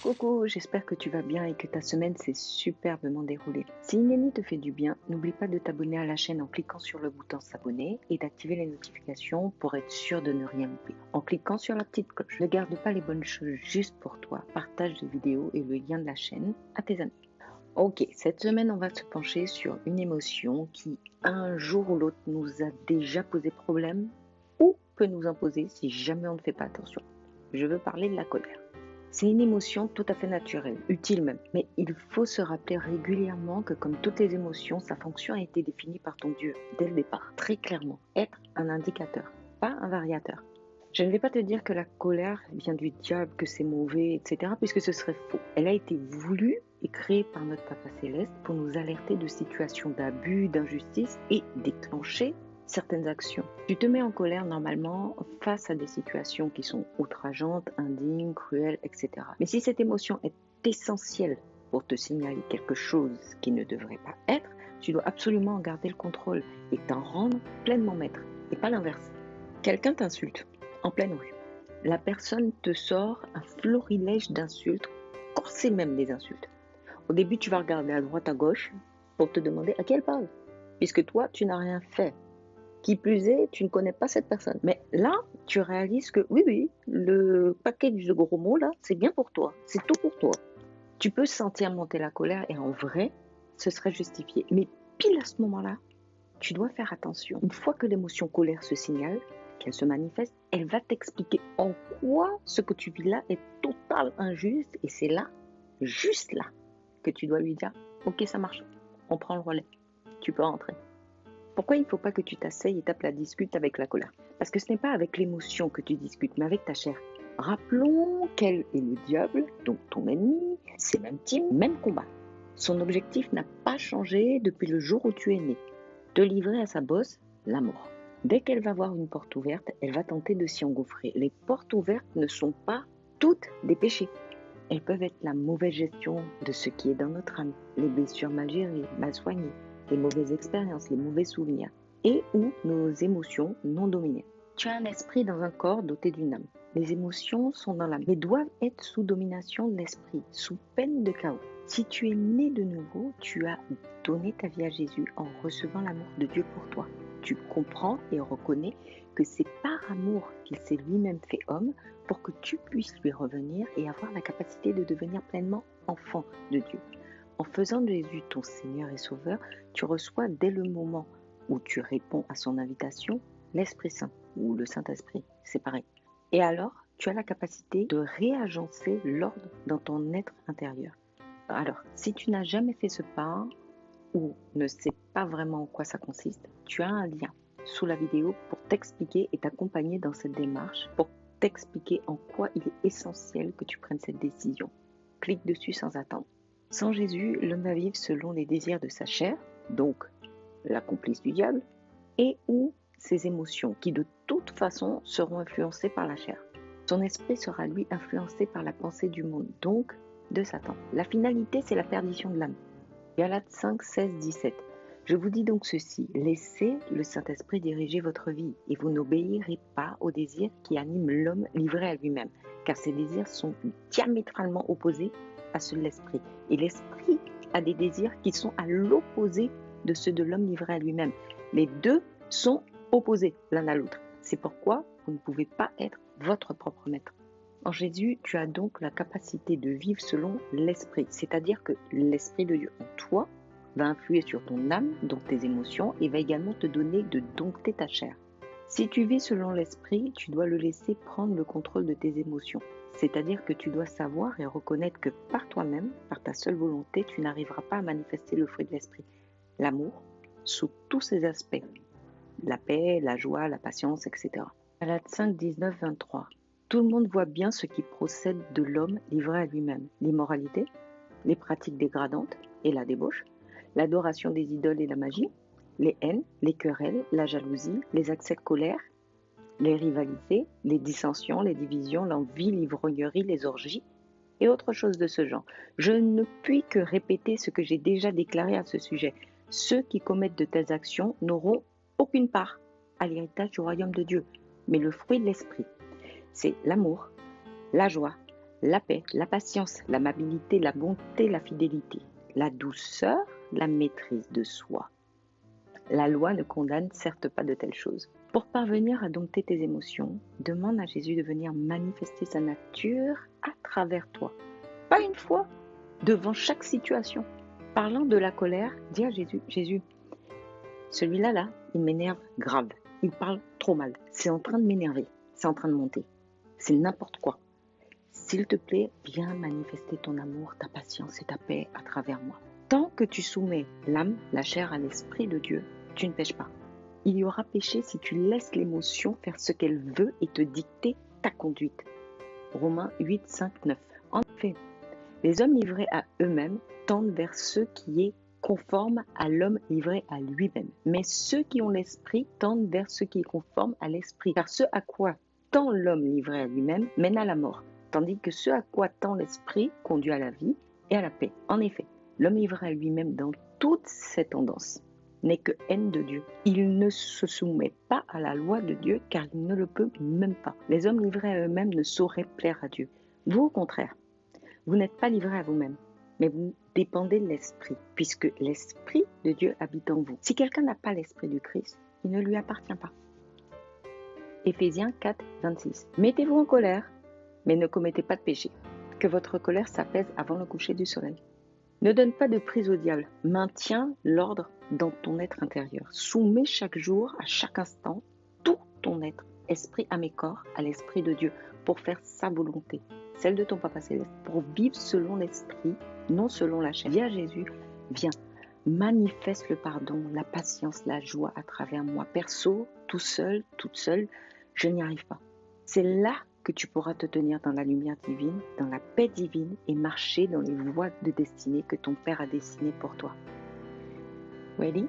Coucou, j'espère que tu vas bien et que ta semaine s'est superbement déroulée. Si Ineni te fait du bien, n'oublie pas de t'abonner à la chaîne en cliquant sur le bouton s'abonner et d'activer les notifications pour être sûr de ne rien louper. En cliquant sur la petite cloche, ne garde pas les bonnes choses juste pour toi, partage les vidéos et le lien de la chaîne à tes amis. Ok, cette semaine on va se pencher sur une émotion qui un jour ou l'autre nous a déjà posé problème ou peut nous imposer si jamais on ne fait pas attention. Je veux parler de la colère. C'est une émotion tout à fait naturelle, utile même. Mais il faut se rappeler régulièrement que comme toutes les émotions, sa fonction a été définie par ton Dieu dès le départ, très clairement. Être un indicateur, pas un variateur. Je ne vais pas te dire que la colère vient du diable, que c'est mauvais, etc., puisque ce serait faux. Elle a été voulue et créée par notre Papa Céleste pour nous alerter de situations d'abus, d'injustice et déclencher certaines actions. Tu te mets en colère normalement face à des situations qui sont outrageantes, indignes, cruelles, etc. Mais si cette émotion est essentielle pour te signaler quelque chose qui ne devrait pas être, tu dois absolument en garder le contrôle et t'en rendre pleinement maître, et pas l'inverse. Quelqu'un t'insulte en pleine rue. La personne te sort un florilège d'insultes, corsé même des insultes. Au début, tu vas regarder à droite, à gauche, pour te demander à qui elle parle, puisque toi, tu n'as rien fait. Qui plus est, tu ne connais pas cette personne. Mais là, tu réalises que oui, le package de gros mots, là, c'est bien pour toi. C'est tout pour toi. Tu peux sentir monter la colère et en vrai, ce serait justifié. Mais pile à ce moment-là, tu dois faire attention. Une fois que l'émotion colère se signale, qu'elle se manifeste, elle va t'expliquer en quoi ce que tu vis là est total injuste. Et c'est là, juste là, que tu dois lui dire « Ok, ça marche, on prend le relais. Tu peux rentrer. » Pourquoi il ne faut pas que tu t'asseyes et tapes la discute avec la colère? Parce que ce n'est pas avec l'émotion que tu discutes, mais avec ta chair. Rappelons qu'elle est le diable, donc ton ennemi, c'est même team, même combat. Son objectif n'a pas changé depuis le jour où tu es né. Te livrer à sa bosse, la mort. Dès qu'elle va voir une porte ouverte, elle va tenter de s'y engouffrer. Les portes ouvertes ne sont pas toutes des péchés. Elles peuvent être la mauvaise gestion de ce qui est dans notre âme, les blessures mal gérées, mal soignées, les mauvaises expériences, les mauvais souvenirs, et ou nos émotions non dominées. Tu as un esprit dans un corps doté d'une âme. Les émotions sont dans l'âme, mais doivent être sous domination de l'esprit, sous peine de chaos. Si tu es né de nouveau, tu as donné ta vie à Jésus en recevant l'amour de Dieu pour toi. Tu comprends et reconnais que c'est par amour qu'il s'est lui-même fait homme pour que tu puisses lui revenir et avoir la capacité de devenir pleinement enfant de Dieu. En faisant de Jésus ton Seigneur et Sauveur, tu reçois dès le moment où tu réponds à son invitation l'Esprit Saint ou le Saint-Esprit, c'est pareil. Et alors, tu as la capacité de réagencer l'ordre dans ton être intérieur. Alors, si tu n'as jamais fait ce pas ou ne sais pas vraiment en quoi ça consiste, tu as un lien sous la vidéo pour t'expliquer et t'accompagner dans cette démarche, pour t'expliquer en quoi il est essentiel que tu prennes cette décision. Clique dessus sans attendre. Sans Jésus, l'homme va vivre selon les désirs de sa chair, donc la complice du diable, et ou ses émotions, qui de toute façon seront influencées par la chair. Son esprit sera lui influencé par la pensée du monde, donc de Satan. La finalité, c'est la perdition de l'âme. Galates 5, 16, 17. Je vous dis donc ceci, laissez le Saint-Esprit diriger votre vie et vous n'obéirez pas aux désirs qui animent l'homme livré à lui-même, car ces désirs sont diamétralement opposés à ceux de l'esprit. Et l'esprit a des désirs qui sont à l'opposé de ceux de l'homme livré à lui-même. Les deux sont opposés l'un à l'autre. C'est pourquoi vous ne pouvez pas être votre propre maître. En Jésus, tu as donc la capacité de vivre selon l'esprit, c'est-à-dire que l'esprit de Dieu en toi va influer sur ton âme, donc tes émotions, et va également te donner de dompter ta chair. Si tu vis selon l'esprit, tu dois le laisser prendre le contrôle de tes émotions. C'est-à-dire que tu dois savoir et reconnaître que par toi-même, par ta seule volonté, tu n'arriveras pas à manifester le fruit de l'esprit. L'amour, sous tous ses aspects. La paix, la joie, la patience, etc. Galates 5, 19, 23. Tout le monde voit bien ce qui procède de l'homme livré à lui-même. L'immoralité, les pratiques dégradantes et la débauche, l'adoration des idoles et la magie, les haines, les querelles, la jalousie, les accès de colère, les rivalités, les dissensions, les divisions, l'envie, l'ivrognerie, les orgies et autres choses de ce genre. Je ne puis que répéter ce que j'ai déjà déclaré à ce sujet. Ceux qui commettent de telles actions n'auront aucune part à l'héritage du royaume de Dieu. Mais le fruit de l'esprit, c'est l'amour, la joie, la paix, la patience, l'amabilité, la bonté, la fidélité, la douceur, la maîtrise de soi. La loi ne condamne certes pas de telles choses. Pour parvenir à dompter tes émotions, demande à Jésus de venir manifester sa nature à travers toi. Pas une fois, devant chaque situation. Parlant de la colère, dis à Jésus, Jésus, celui-là, il m'énerve grave. Il parle trop mal. C'est en train de m'énerver. C'est en train de monter. C'est n'importe quoi. S'il te plaît, viens manifester ton amour, ta patience et ta paix à travers moi. Tant que tu soumets l'âme, la chair à l'esprit de Dieu, tu ne pêches pas. Il y aura péché si tu laisses l'émotion faire ce qu'elle veut et te dicter ta conduite. Romains 8, 5, 9. En effet, les hommes livrés à eux-mêmes tendent vers ce qui est conforme à l'homme livré à lui-même. Mais ceux qui ont l'esprit tendent vers ce qui est conforme à l'esprit. Car ce à quoi tend l'homme livré à lui-même mène à la mort, tandis que ce à quoi tend l'esprit conduit à la vie et à la paix. En effet, l'homme livré à lui-même dans toutes ses tendances n'est que haine de Dieu. Il ne se soumet pas à la loi de Dieu car il ne le peut même pas. Les hommes livrés à eux-mêmes ne sauraient plaire à Dieu. Vous, au contraire, vous n'êtes pas livrés à vous-même, mais vous dépendez de l'Esprit, puisque l'Esprit de Dieu habite en vous. Si quelqu'un n'a pas l'Esprit du Christ, il ne lui appartient pas. Éphésiens 4, 26. Mettez-vous en colère, mais ne commettez pas de péché. Que votre colère s'apaise avant le coucher du soleil. Ne donne pas de prise au diable. Maintiens l'ordre dans ton être intérieur. Soumets chaque jour, à chaque instant, tout ton être, esprit, âme et corps, à l'Esprit de Dieu, pour faire sa volonté, celle de ton Papa Céleste, pour vivre selon l'Esprit, non selon la chair. Dis à Jésus, viens, manifeste le pardon, la patience, la joie à travers moi. Perso, tout seul, toute seule, je n'y arrive pas. C'est là que tu pourras te tenir dans la lumière divine, dans la paix divine et marcher dans les voies de destinée que ton Père a dessinées pour toi. Ready?